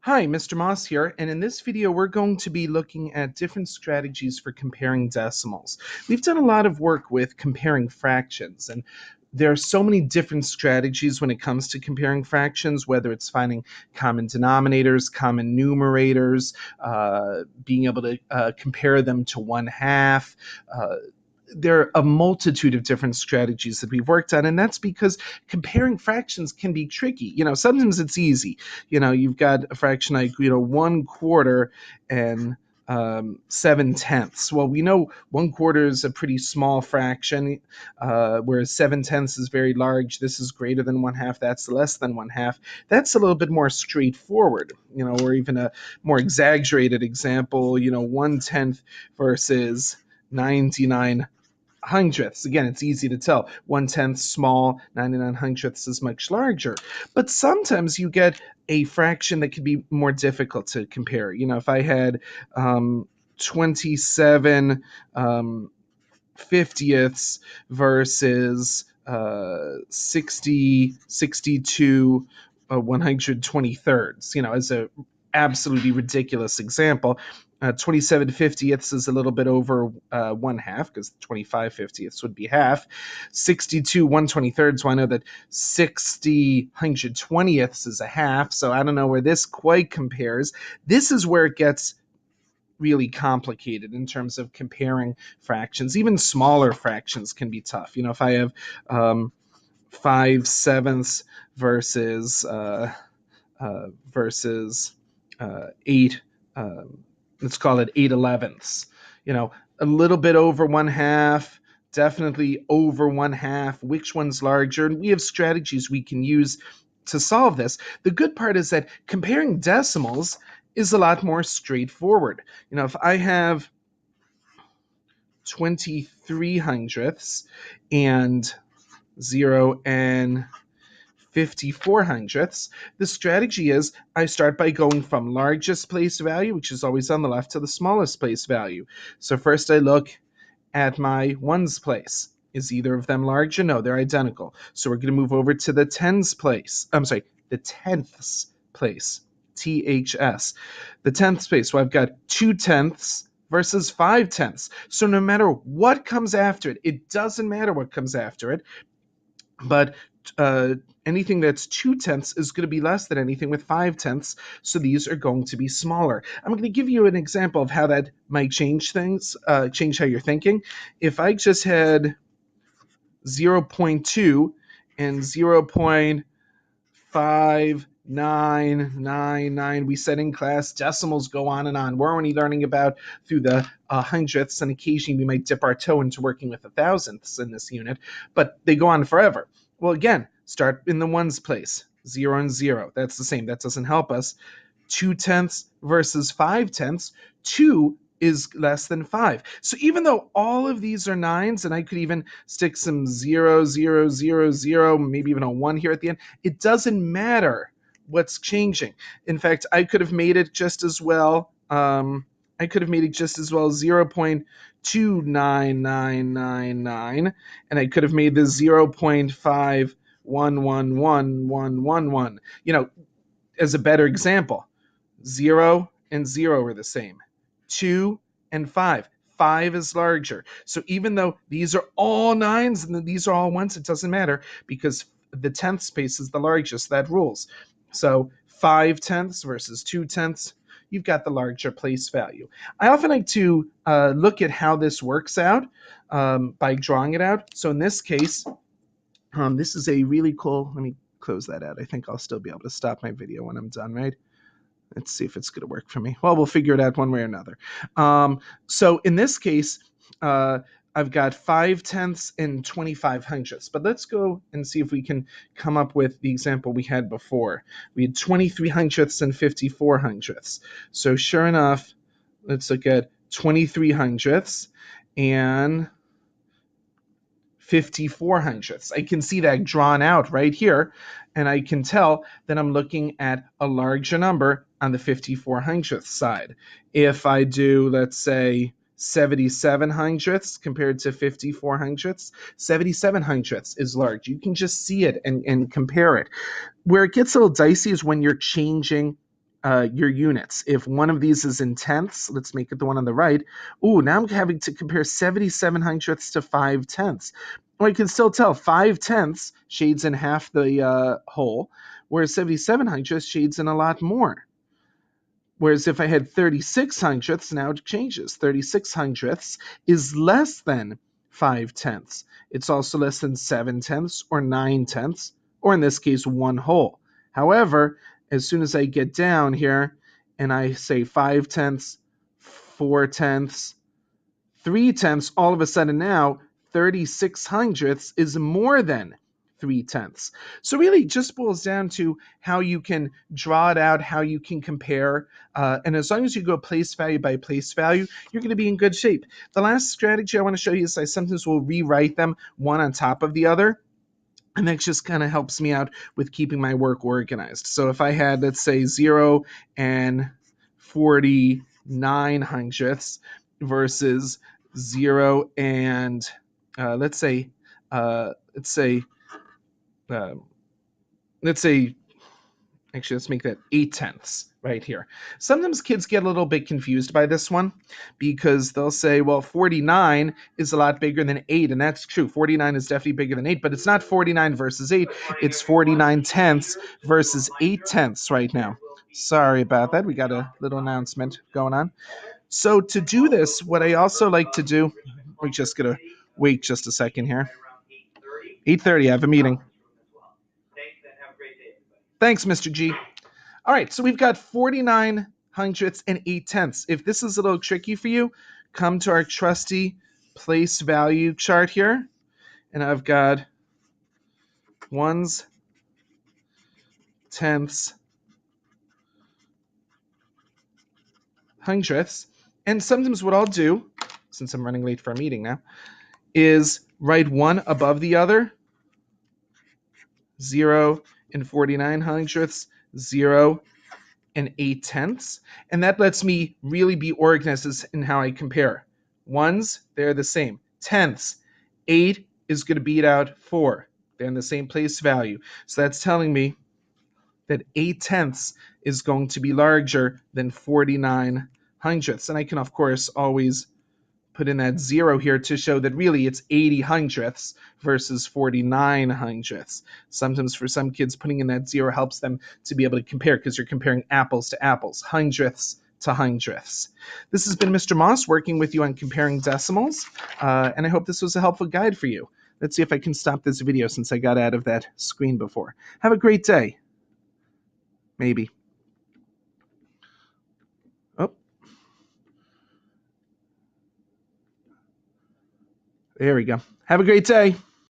Hi, Mr. Moss here, and in this video we're going to be looking at different strategies for comparing decimals. We've done a lot of work with comparing fractions, and there are so many different strategies when it comes to comparing fractions, whether it's finding common denominators, common numerators, being able to compare them to 1/2. There are a multitude of different strategies that we've worked on, and that's because comparing fractions can be tricky. Sometimes it's easy. You've got a fraction like 1/4 and 7/10. Well, we know 1/4 is a pretty small fraction, whereas 7/10 is very large. This is greater than 1/2. That's less than 1/2. That's a little bit more straightforward, or even a more exaggerated example. 1/10 versus 99 hundredths. Again, it's easy to tell. 1/10 small, 99 hundredths is much larger. But sometimes you get a fraction that can be more difficult to compare. If I had 27 fiftieths versus 62 123rds, as a absolutely ridiculous example. 27 fiftieths is a little bit over 1/2, because 25 fiftieths would be half. 62 123rds, well, I know that 60 120ths is a half, so I don't know where this quite compares. This is where it gets really complicated in terms of comparing fractions. Even smaller fractions can be tough. If I have 5/7 versus 8, let's call it 8/11. A little bit over 1/2, definitely over 1/2. Which one's larger? And we have strategies we can use to solve this. The good part is that comparing decimals is a lot more straightforward. If I have 23 hundredths and 0 and 54 hundredths, the strategy is I start by going from largest place value, which is always on the left, to the smallest place value. So first I look at my ones place. Is either of them larger? No, they're identical. So we're going to move over to the tens place. The tenths place. THS. The tenths place. So I've got 2/10 versus 5/10. So no matter what comes after it, it doesn't matter what comes after it, but anything that's 2/10 is going to be less than anything with 5/10, so these are going to be smaller. I'm going to give you an example of how that might change things, change how you're thinking. If I just had 0.2 and 0.5999, we said in class decimals go on and on. We're only learning about through the hundredths, and occasionally we might dip our toe into working with the thousandths in this unit, but they go on forever. Well, again, start in the ones place. 0 and 0. That's the same. That doesn't help us. 2/10 versus 5/10. 2 is less than 5. So even though all of these are nines, and I could even stick some 0, 0, 0, 0, maybe even a 1 here at the end, it doesn't matter what's changing. In fact, I could have made it just as well. 0.29999, and I could have made this 0.511111. As a better example, 0 and 0 are the same. 2 and 5. 5 is larger. So even though these are all nines and these are all ones, it doesn't matter because the tenth space is the largest. That rules. So 5/10 versus 2/10, you've got the larger place value. I often like to look at how this works out by drawing it out. So in this case, this is a really cool, let me close that out. I think I'll still be able to stop my video when I'm done, right? Let's see if it's going to work for me. Well, we'll figure it out one way or another. So in this case, I've got 5/10 and 25 hundredths. But let's go and see if we can come up with the example we had before. We had 23 hundredths and 54 hundredths. So sure enough, let's look at 23 hundredths and 54 hundredths. I can see that drawn out right here, and I can tell that I'm looking at a larger number on the 54 hundredths side. If I do, let's say, 77 hundredths compared to 54 hundredths, 77 hundredths is large. You can just see it and compare it. Where it gets a little dicey is when you're changing your units. If one of these is in tenths, let's make it the one on the right. Ooh, now I'm having to compare 77 hundredths to 5 tenths. Well, you can still tell 5 tenths shades in half the whole, whereas 77 hundredths shades in a lot more. Whereas if I had 36 hundredths, now it changes. 36 hundredths is less than 5 tenths. It's also less than 7 tenths or 9 tenths, or in this case, 1 whole. However, as soon as I get down here and I say 5 tenths, 4 tenths, 3 tenths, all of a sudden now 36 hundredths is more than 3 tenths. So really it just boils down to how you can draw it out, how you can compare. And as long as you go place value by place value, you're going to be in good shape. The last strategy I want to show you is I sometimes will rewrite them one on top of the other. And that just kind of helps me out with keeping my work organized. So if I had, let's say, 0 and 49 hundredths versus 0 and let's say actually, let's make that 8 tenths right here. Sometimes kids get a little bit confused by this one because they'll say, well, 49 is a lot bigger than 8, and that's true. 49 is definitely bigger than 8, but it's not 49 versus 8. It's 49 tenths versus 8 tenths right now. Sorry about that. We got a little announcement going on. So to do this, what I also like to do, we're just going to wait just a second here. 8:30, I have a meeting. Thanks, Mr. G. All right, so we've got 49 hundredths and 8 tenths. If this is a little tricky for you, come to our trusty place value chart here. And I've got ones, tenths, hundredths. And sometimes what I'll do, since I'm running late for a meeting now, is write one above the other. 0 and 49 hundredths, 0 and 8 tenths. And that lets me really be organized in how I compare. Ones, they're the same. Tenths, 8 is going to beat out 4. They're in the same place value. So that's telling me that 8 tenths is going to be larger than 49 hundredths. And I can, of course, always put in that 0 here to show that really it's 80 hundredths versus 49 hundredths. Sometimes for some kids, putting in that 0 helps them to be able to compare because you're comparing apples to apples, hundredths to hundredths. This has been Mr. Moss working with you on comparing decimals, and I hope this was a helpful guide for you. Let's see if I can stop this video since I got out of that screen before. Have a great day. Maybe. Oh. There we go. Have a great day.